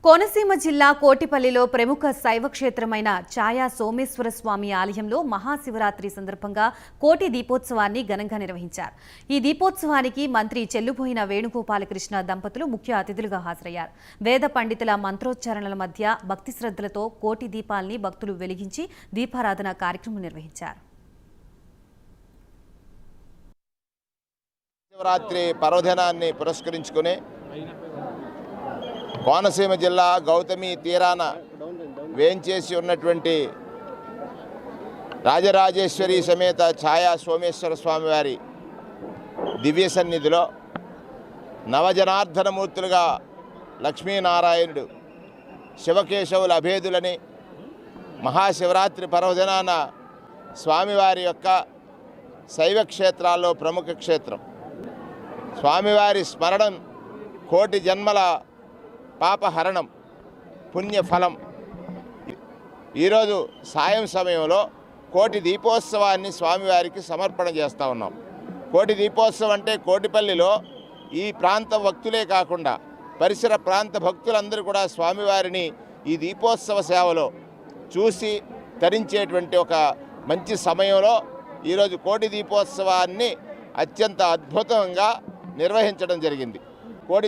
కోనసీమ జిల్లా కోటిపల్లిలో ప్రముఖ శైవ క్షేత్రమైన ఛాయా సోమేశ్వర స్వామి ఆలయంలో మహాశివరాత్రి సందర్భంగా కోటి దీపోత్సవాన్ని ఘనంగా నిర్వహించారు. ఈ దీపోత్సవానికి మంత్రి చెల్లుబోయిన వేణుగోపాలకృష్ణ దంపతులు ముఖ్య అతిథులుగా హాజరయ్యారు. వేద పండితుల మంత్రోచ్చారణల మధ్య భక్తి శ్రద్ధలతో కోటి దీపాల్ని భక్తులు వెలిగించి దీపారాధన కార్యక్రమం నిర్వహించారు. శివరాత్రి పర్వదినాన్ని పురస్కరించుకుని కోనసీమ జిల్లా గౌతమి తీరాన వేంచేసి ఉన్నటువంటి రాజరాజేశ్వరి సమేత ఛాయా సోమేశ్వర స్వామివారి దివ్య సన్నిధిలో నవజనార్దనమూర్తులుగా లక్ష్మీనారాయణుడు శివకేశవుల అభేదులని మహాశివరాత్రి పర్వదినాన స్వామివారి యొక్క శైవ క్షేత్రాల్లో ప్రముఖ క్షేత్రం. స్వామివారి స్మరణం కోటి జన్మల పాపహరణం, పుణ్యఫలం. ఈరోజు సాయం సమయంలో కోటి దీపోత్సవాన్ని స్వామివారికి సమర్పణ చేస్తూ ఉన్నాం. కోటి దీపోత్సవం అంటే కోటిపల్లిలో ఈ ప్రాంత భక్తులే కాకుండా పరిసర ప్రాంత భక్తులందరూ కూడా స్వామివారిని ఈ దీపోత్సవ సేవలో చూసి తరించేటువంటి ఒక మంచి సమయంలో ఈరోజు కోటి దీపోత్సవాన్ని అత్యంత అద్భుతంగా నిర్వహించడం జరిగింది.